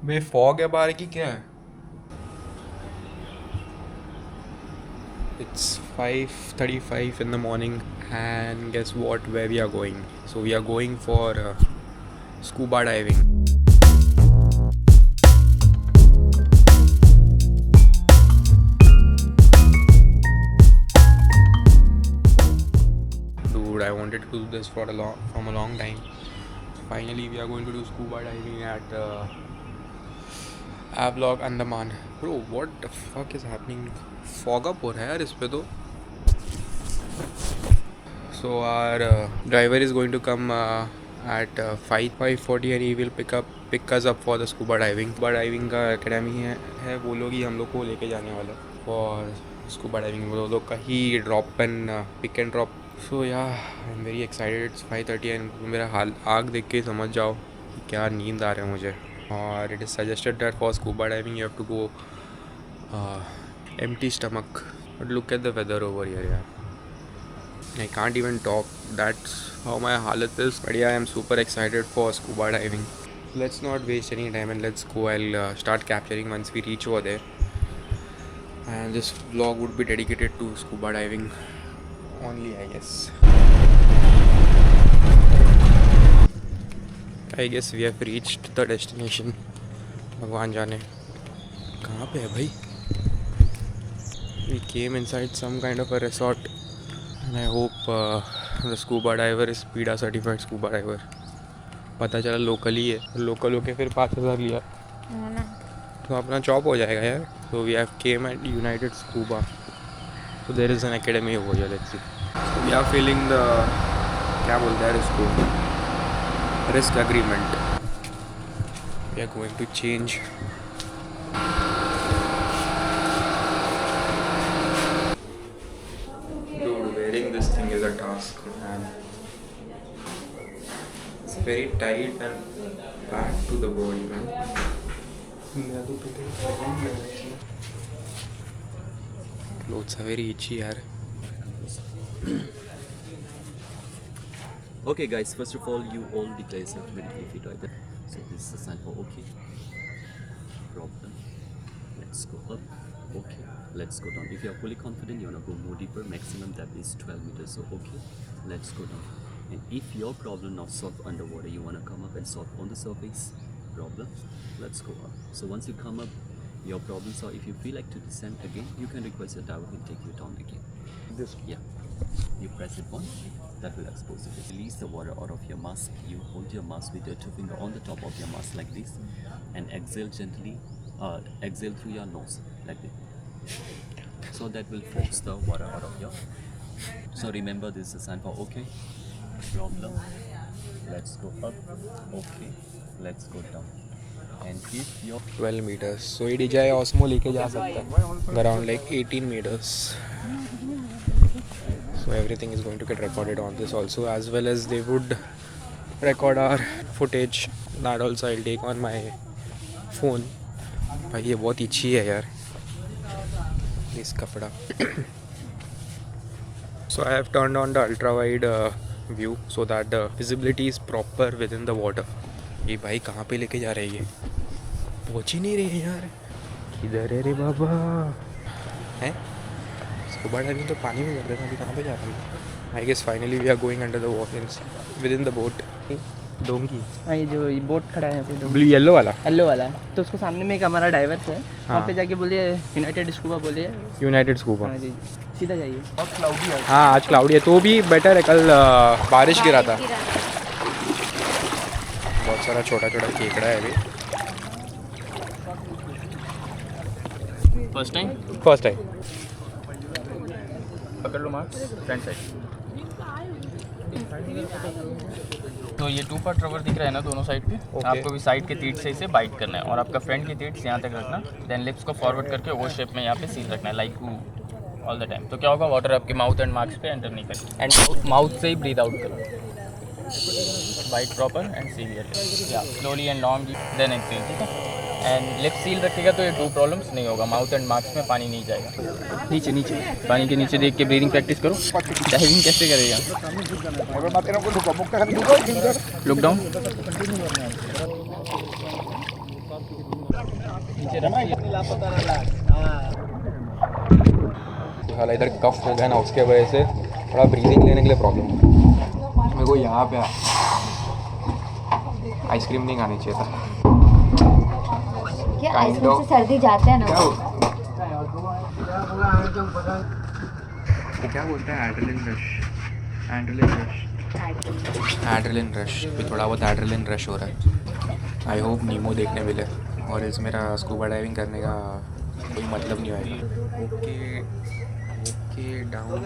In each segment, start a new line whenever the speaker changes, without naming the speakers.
बे fog है बाहर की क्या है? It's 5:35 in the morning and guess what, where we are going? So we are going for scuba diving. Dude, I wanted to do this from a long time. Finally we are going to do scuba diving at Avlog Andaman. Bro, what the fuck is happening? Fog up हो रहा है यार इस पे तो. So our driver is going to come at 5:40 and he will pick us up for the scuba diving. Scuba diving का academy है वो लोग ही हम लोग को लेके जाने वाला for scuba diving. वो लोग का ही drop and pick and drop. So yeah, I'm very excited. It's 5:30 and मेरा हाल आग देख के समझ जाओ कि क्या नींद आ रहा है मुझे. और it is suggested that for scuba diving you have to go empty stomach. But look at the weather over here, yeah. I can't even talk. That's how my halat is. But yeah, I am super excited for scuba diving. Let's not waste any time and let's go. I'll start capturing once we reach over there. And this vlog would be dedicated to scuba diving only, I guess. I guess we have reached the destination. भगवान जाने कहाँ पे है भाई. We came inside some kind of a resort. And I hope the scuba diver is PETA certified scuba diver. पता चला local ही है. Local होके फिर 5,000 लिया तो अपना जॉब हो जाएगा यार. So we have came at United Scuba. So there is an academy over here. Let's see. So we are filling the क्या बोलते हैं इसको risk agreement. We are going to change. Dude, wearing this thing is a task, man. It's very tight and packed to the body, man. Clothes are very itchy, yaar.
Okay guys, first of all, you all declare yourself medically fit, right? So this is a sign for okay. Problem. Let's go up. Okay. Let's go down. If you are fully confident, you want to go more deeper. Maximum depth is 12 meters. So okay. Let's go down. And if your problem not solved underwater, you want to come up and solve on the surface. Problem. Let's go up. So once you come up, your problems are, if you feel like to descend again, you can request a diver to take you down again.
This.
Yeah. You press it once, that will expose it. Release the water out of your mask. You hold your mask with your two fingers on the top of your mask like this, and exhale gently. Exhale through your nose like this. So that will force the water out of your. So remember, this is a sign for okay. Problem. Let's go up. Okay. Let's go down. And if your
12 meters. So ये DJI Osmo लेके जा सकता है around like 18 meters. So everything is going to get recorded on this also, as well as they would record our footage. That also I'll take on my phone. भाई ये बहुत इच्छी है यार इस कपड़ा. So I have turned on the ultra wide view so that the visibility is proper within the water. ये भाई कहाँ पे लेके जा रही है? पहुँच ही नहीं रही है यार. किधर है रे बाबा? हैं? स्कूबा डाइविंग तो पानी में कर रहे थे, अभी कहाँ पे जा रही है? I guess finally we are going under the water with in the boat. डोंगी.
हाँ, ये जो ये बोट खड़ा है यहाँ पे,
ब्लू येलो वाला.
येलो वाला है, तो उसको सामने में एक हमारा डाइवर है. वहाँ पे जाके बोलिए यूनाइटेड स्कूबा बोलिए.
United scuba.
हाँ जी, सीधा जाइए.
हाँ आज क्लाउडी है तो भी बेटर है. कल बारिश गिरा था. बहुत सारा छोटा छोटा केकड़ा है अभी.
फर्स्ट टाइम पकड़ लो मार्क्स फ्रंट साइड. तो ये 2 पार्ट रबर दिख रहा है ना दोनों साइड पे. आपको भी साइड के तीट से इसे बाइट करना है और आपका फ्रंट की तीट यहाँ तक रखना. देन लिप्स को फॉरवर्ड करके वो शेप में यहाँ पे सील रखना है लाइक ऑल द टाइम. तो क्या होगा, वाटर आपके माउथ एंड मार्क्स पे एंटर नहीं करेगा. एंड माउथ से ही ब्रीथ आउट करो. बाइट प्रॉपर एंड सील या slowly and long then exhale. ठीक है. एंड लिप सील रखेगा तो ये 2 प्रॉब्लम्स नहीं होगा. माउथ एंड मार्क्स में पानी नहीं जाएगा. नीचे पानी के नीचे देख के ब्रीदिंग प्रैक्टिस करो. डाइविंग कैसे करेगा? Look down.
साला इधर कफ हो गया ना, उसके वजह से थोड़ा ब्रीदिंग लेने के लिए प्रॉब्लम हो। मेरे को यहाँ पे आइसक्रीम नहीं खानी चाहिए था।
क्या
Kind
आइसक्रीम
of-
से सर्दी जाते हैं ना?
क्या क्या बोलते हैं? Adrenaline rush. एड्रेलिन रश भी थोड़ा बहुत एड्रेलिन रश हो रहा है। आई होप नीमो देखने मिले और इस मेरा स्कूबा डाइविंग करने का कोई मतलब नहीं आएगा। Okay okay down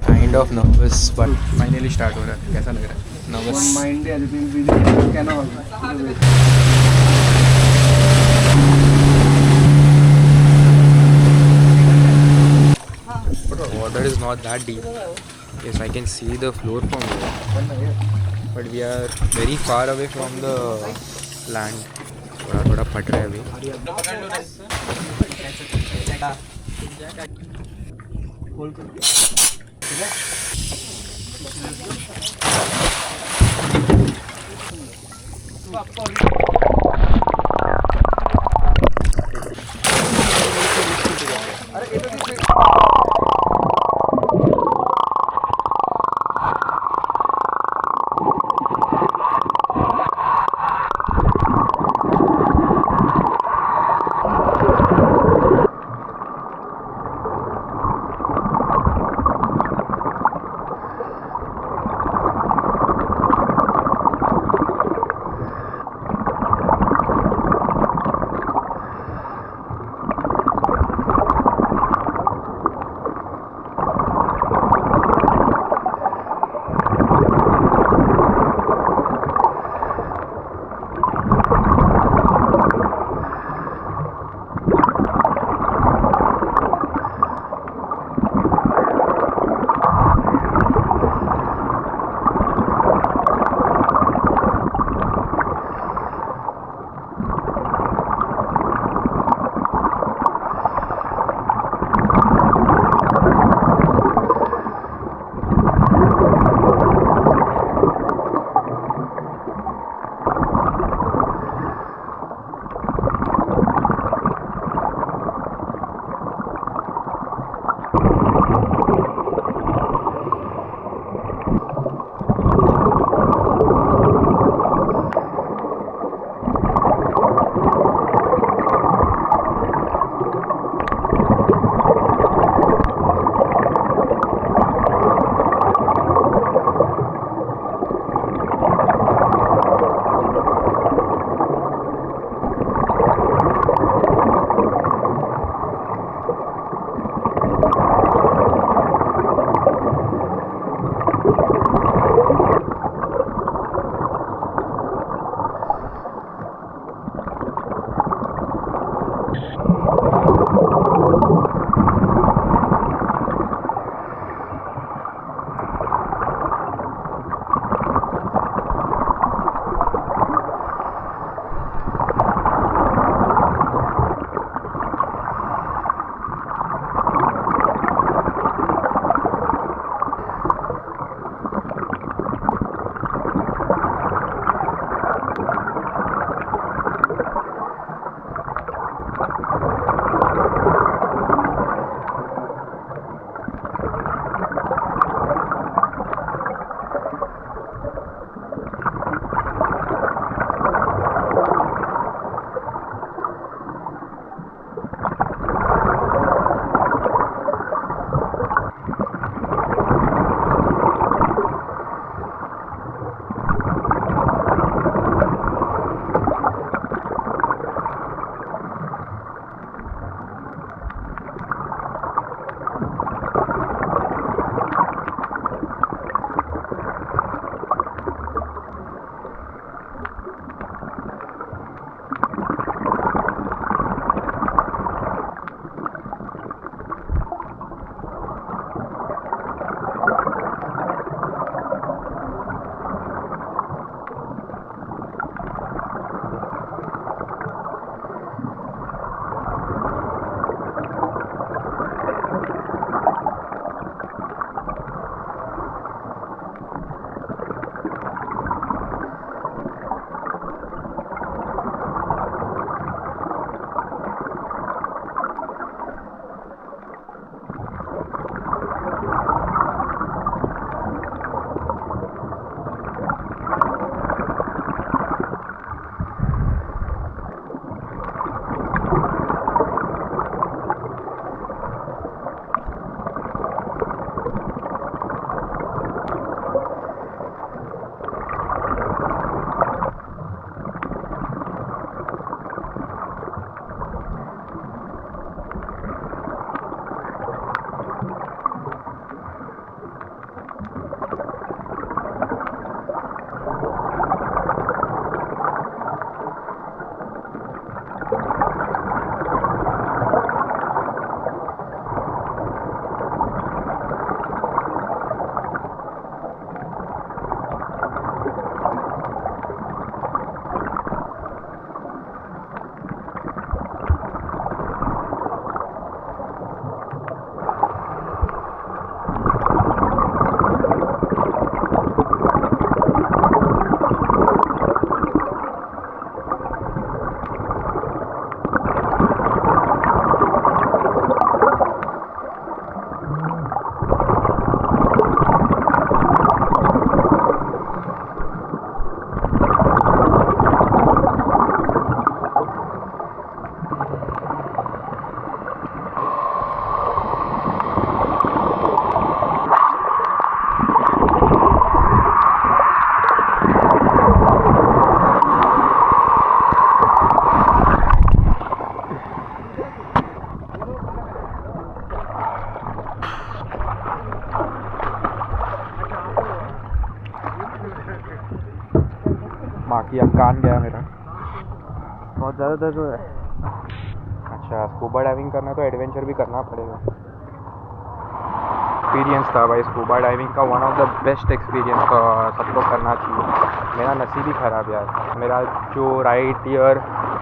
kind of nervous but finally start हो रहा है। कैसा लग रहा है? Nervous But the water is not that deep. Yes, I can see the floor from here. But we are very far away from the land. थोड़ा फट रहा है अभी। बाकी अब कान गया मेरा, बहुत ज़्यादा दर्द हो रहा है। अच्छा, स्कूबा डाइविंग करना तो एडवेंचर भी करना पड़ेगा। एक्सपीरियंस था भाई स्कूबा डाइविंग का, one of the best experience सबको करना चाहिए। मेरा नसीब ही ख़राब यार, मेरा जो राइट ईयर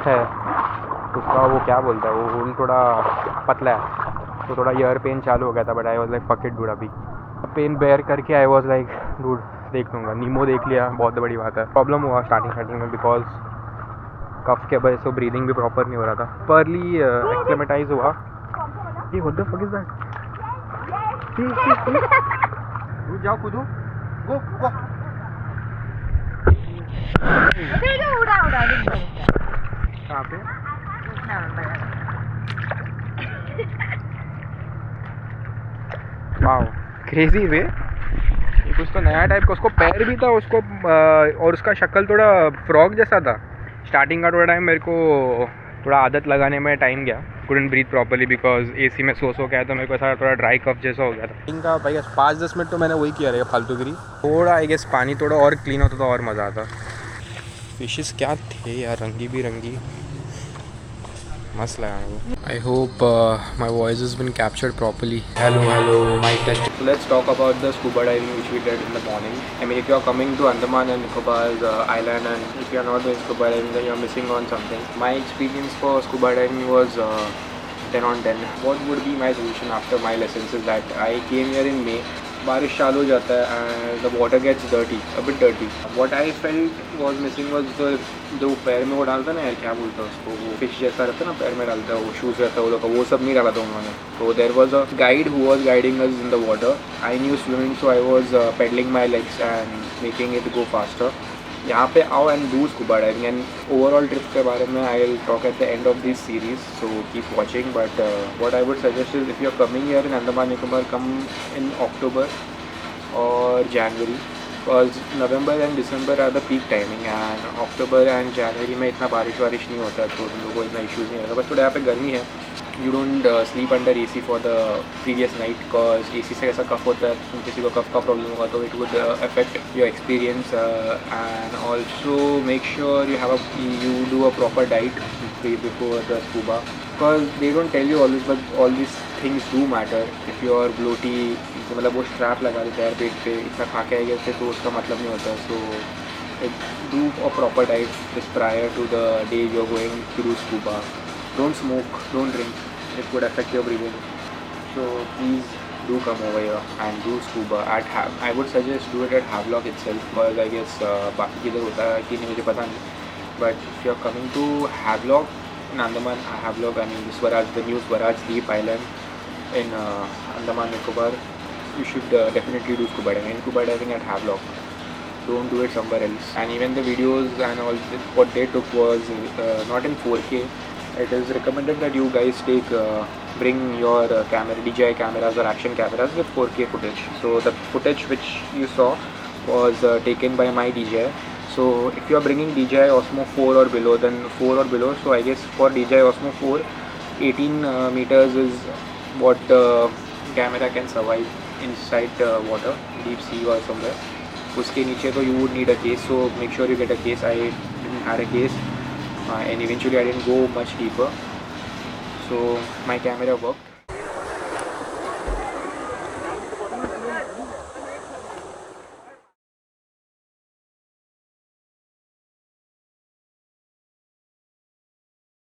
है उसका वो क्या बोलता है, वो होल थोड़ा पतला है, तो थोड़ा ईयर पेन चालू हो गया था। But I was like fuck it dude, अभी पेन बेयर करके आई वॉज लाइक डूड देख लूँगा। नीमो देख लिया, बहुत बड़ी बात है। प्रॉब्लम हुआ स्टार्टिंग में बिकॉज कफ के वजह से ब्रीदिंग भी प्रॉपर नहीं हो रहा था। पर्ली एक्लेमेटाइज हुआ। ये what the fuck is that? जाओ कूदो, गो गो। कहाँ पे? वाओ, क्रेजी वे। ये कुछ तो नया टाइप का, उसको पैर भी था उसको, और उसका शक्ल थोड़ा फ्रॉग जैसा था। स्टार्टिंग का थोड़ा टाइम मेरे को थोड़ा आदत लगाने में टाइम गया। Couldn't breathe properly because AC में सो गया, तो मेरे को ऐसा थोड़ा ड्राई कफ जैसा हो गया था। इनका भाई 5-10 मिनट तो मैंने वही किया रहेगा फालतूगिरी। थोड़ा आई गेस पानी थोड़ा और क्लीन होता तो और मज़ा आता। फिशेस क्या थे यार, रंगी बिरंगी, मस्त लगा मेरे को। I hope my voice is been captured properly. Hello mic test. So let's talk about the scuba diving which we did in the morning. I mean, if you are coming to Andaman and Nicobar's island, and if you are not doing scuba diving, then you are missing on something. My experience for scuba diving was 10 on 10. What would be my solution after my lessons is that I came here in May. बारिश चालू हो जाता है and the water gets dirty, a bit dirty. What I felt was missing was the जो पैर में वो डालता है ना यार, क्या बोलता है उसको, वो फिश जैसा रहता है ना, पैर में डालता है वो शूज़ रहता है वो लोग का, वो सब नहीं डाला था उन्होंने। तो there was a guide who was guiding us in the water. I knew swimming, so I was paddling my legs and making it go faster. यहाँ पे आओ and do scuba diving. And overall trip के बारे में I will talk at the end of this series, so keep watching. But what I would suggest is if you are coming here in Andaman Nicobar, come इन अक्टूबर और जनवरी, because November and December are the peak timing, and October and January में इतना बारिश नहीं होता है, तो उन लोगों को इतना इशूज़ नहीं होता। बस थोड़ा यहाँ पे गर्मी है। You don't sleep under AC for the previous night, because AC से ऐसा कफ होता है, किसी को कफ का प्रॉब्लम होगा तो it would affect your experience. And also make sure you do a proper diet before the scuba, because they don't tell you always, but all these things do matter. If you are bloaty, मतलब वो strap लगा देते हैं पेट पे, इतना खा के आएगा तो उसका मतलब नहीं होता। सो do a proper diet just prior to the day you're going to do scuba. Don't smoke, don't drink, it could affect your breathing. So please do come over here and do scuba at I would suggest do it at Havelock itself, because I guess बाकी किधर होता है कि नहीं मुझे पता नहीं। But if you're coming to Havelock in Andaman, Havelock, I mean Swaraj, the new Swaraj Deep Island in Andaman Nicobar, you should definitely do scuba diving at Havelock. Don't do it somewhere else. And even the videos and all what they took was not in 4K. It is recommended that you guys bring your camera, DJI cameras or action cameras with 4K footage. So the footage which you saw was taken by my DJI. So if you are bringing DJI Osmo 4 or below, then 4 or below. So I guess for DJI Osmo 4, 18 meters is what camera can survive inside water, deep sea or somewhere. उसके नीचे तो you would need a case, so make sure you get a case. I didn't have a case, and eventually I didn't go much deeper, so my camera worked.